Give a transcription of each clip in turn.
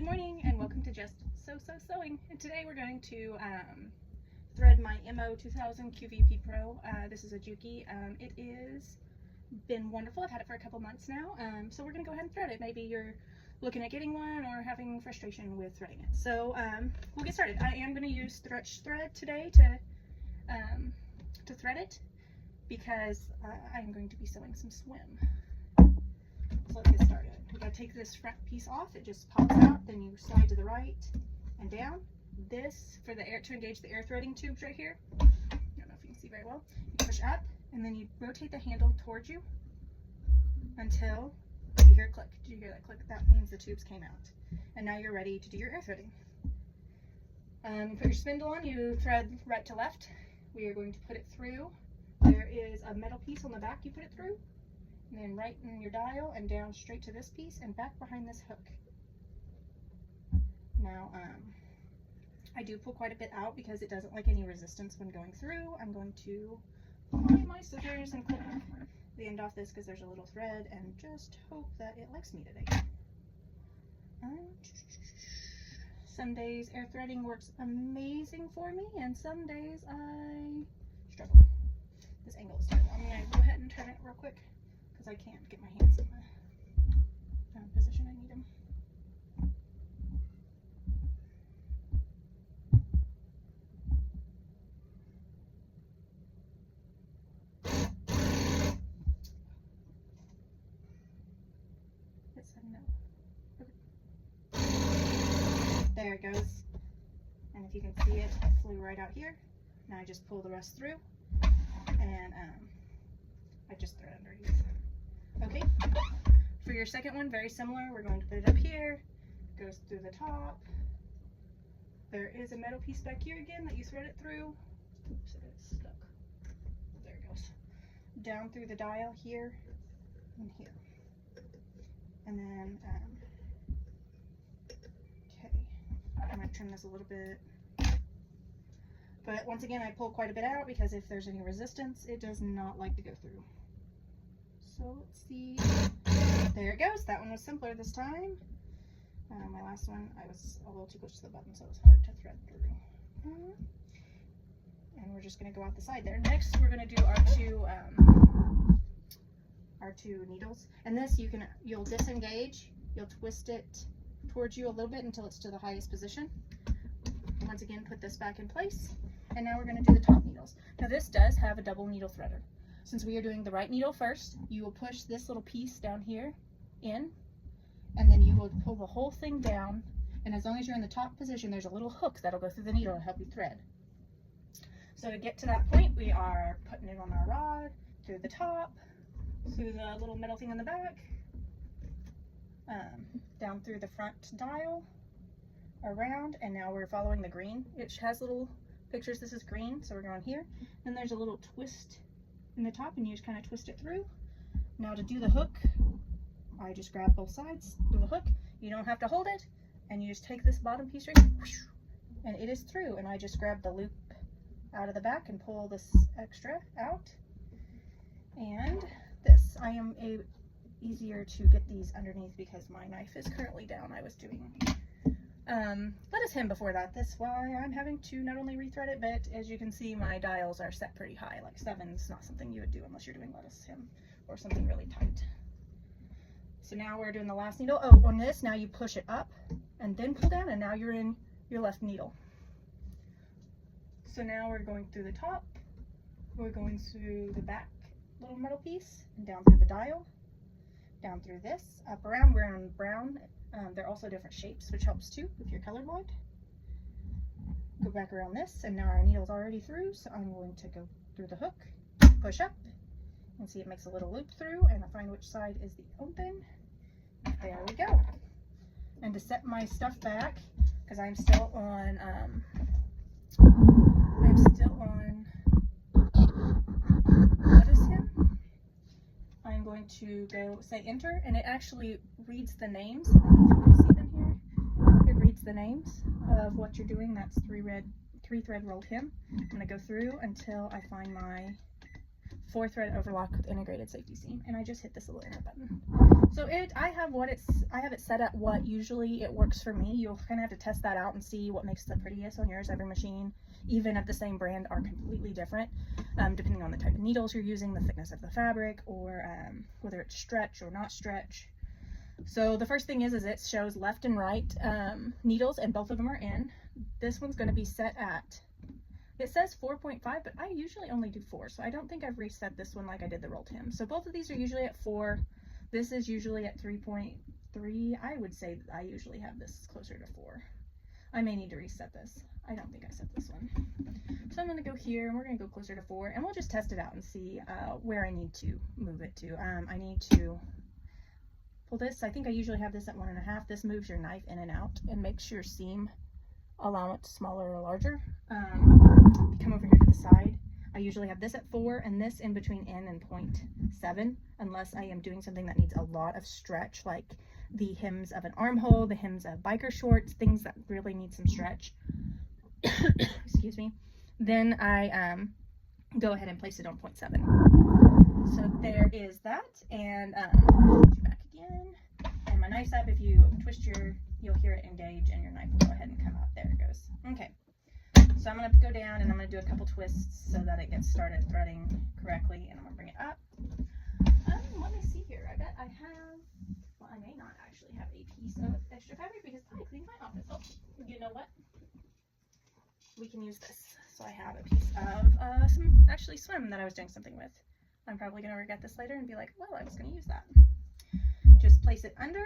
Good morning and welcome to Just So Sewing. And today we're going to thread my MO2000QVP Pro. This is a Juki. It is been wonderful. I've had it for a couple months now. So we're going to go ahead and thread it. Maybe you're looking at getting one or having frustration with threading it. So we'll get started. I am going to use stretch thread today to thread it because I'm going to be sewing some swim. So let's get started. We gotta take this front piece off. It just pops out. Then you slide to the right and down. This for the air to engage the air threading tubes right here. I don't know if you can see very well. You push up and then you rotate the handle towards you until you hear a click. Did you hear that click? That means the tubes came out. And now you're ready to do your air threading. Put your spindle on. You thread right to left. We are going to put it through. There is a metal piece on the back. You put it through. And then right in your dial and down straight to this piece and back behind this hook. Now, I do pull quite a bit out because it doesn't like any resistance when going through. I'm going to find my scissors and clip the end off this because there's a little thread and just hope that it likes me today. Some days air threading works amazing for me and some days I struggle. This angle is terrible. I'm going to go ahead and turn it real quick. I can't get my hands in the position I need them. It said no. Okay. There it goes. And if you can see it, it flew right out here. Now I just pull the rest through and I just thread underneath. Okay, for your second one, very similar. We're going to put it up here, goes through the top. There is a metal piece back here again that you thread it through. Oops, it's stuck. There it goes. Down through the dial here and here. And then, okay, I might trim this a little bit. But once again, I pull quite a bit out because if there's any resistance, it does not like to go through. So let's see, there it goes. That one was simpler this time. My last one, I was a little too close to the button, so it was hard to thread through. And we're just going to go out the side there. Next, we're going to do our two needles. And this, you'll disengage, you'll twist it towards you a little bit until it's to the highest position. Once again, put this back in place. And now we're going to do the top needles. Now this does have a double needle threader. Since we are doing the right needle first, you will push this little piece down here in, and then you will pull the whole thing down, and as long as you're in the top position, there's a little hook that'll go through the needle and help you thread. So to get to that point, we are putting it on our rod, through the top, through the little metal thing on the back, down through the front dial, around, and now we're following the green. It has little pictures. This is green, so we're going here. Then there's a little twist in the top and you just kind of twist it through. Now to do the hook, I just grab both sides, do the hook. You don't have to hold it, and you just take this bottom piece right here, and it is through, and I just grab the loop out of the back and pull this extra out. And this, I am easier to get these underneath because my knife is currently down. I was doing lettuce hem before that. That's why I'm having to not only rethread it, but as you can see, my dials are set pretty high. Like 7's not something you would do unless you're doing lettuce hem or something really tight. So now we're doing the last needle. Oh, on this, now you push it up and then pull down, and now you're in your left needle. So now we're going through the top, we're going through the back little metal piece, and down through the dial, down through this, up around, we're on brown. They're also different shapes, which helps too if you're colorblind. Go back around this, and now our needle's already through, so I'm going to go through the hook, push up, and see it makes a little loop through, and I find which side is the open. There we go. And to set my stuff back, because I'm still on, lettuce hem, I'm going to go say enter, and it actually reads the names. I don't know if you can see them here. It reads the names of what you're doing. That's three thread rolled hem. I'm going to go through until I find my 4 thread overlock with integrated safety seam, and I just hit this little enter button. So I have it set at what usually it works for me. You'll kind of have to test that out and see what makes the prettiest on yours. Every machine, even of the same brand, are completely different, depending on the type of needles you're using, the thickness of the fabric, or whether it's stretch or not stretch. So the first thing is it shows left and right needles, and both of them are in. This one's going to be set at, it says 4.5, but I usually only do 4, so I don't think I've reset this one like I did the rolled hem. So both of these are usually at 4. This is usually at 3.3. I would say that I usually have this closer to 4. I may need to reset this. I don't think I set this one. So I'm going to go here, and we're going to go closer to 4, and we'll just test it out and see where I need to move it to. I need to pull this. I think I usually have this at 1.5. This moves your knife in and out and makes your seam allowance smaller or larger. Come over here to the side. I usually have this at 4 and this in between N and 0.7, unless I am doing something that needs a lot of stretch, like the hems of an armhole, the hems of biker shorts, things that really need some stretch. Excuse me. Then I go ahead and place it on 0.7. So there is that, and back again. And my knife's up. If you twist you'll hear it engage, and your knife will go ahead and come out. There it goes. Okay. So I'm going to go down, and I'm going to do a couple twists so that it gets started threading correctly, and I'm going to bring it up. Let me see here. I bet I have, well, I may not actually have a piece of extra fabric because I cleaned my office. Oh, you know what? We can use this. So I have a piece of some actually swim that I was doing something with. I'm probably going to regret this later and be like, well, I was going to use that. Just place it under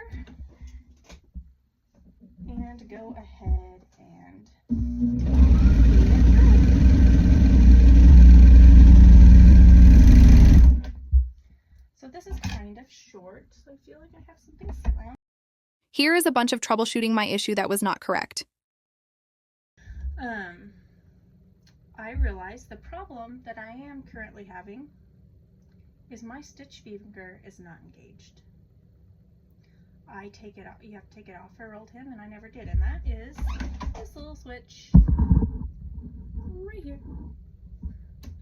and go ahead and so this is kind of short, so I feel like I have something similar. Here is a bunch of troubleshooting my issue that was not correct. I realized the problem that I am currently having is my stitch finger is not engaged. I take it out, you have to take it off for a rolled hem, and I never did, and that is this little switch right here.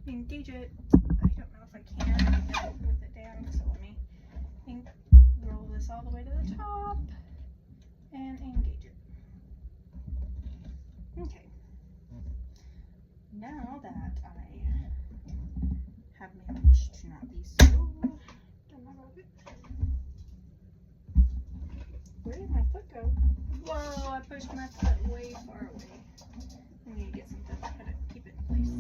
Engage it. I don't know if I can with it down, so let me roll this all the way to the top and engage it. Okay. Now that I have managed to not be so dumb about it. Where did my foot go? Whoa, I pushed my foot way far away. I need to get something to keep it in place.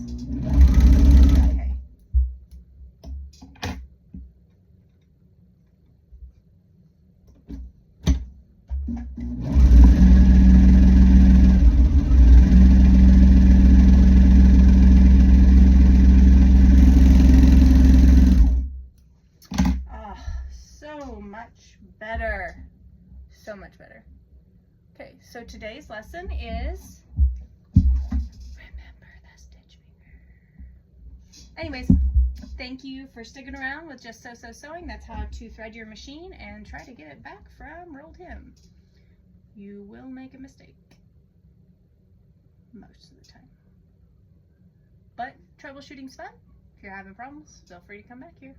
Okay. So much better. So much better. Okay, so today's lesson is remember the stitch finger. Anyways, thank you for sticking around with Just So Sewing. That's how to thread your machine and try to get it back from rolled hem. You will make a mistake most of the time, but troubleshooting's fun. If you're having problems, feel free to come back here.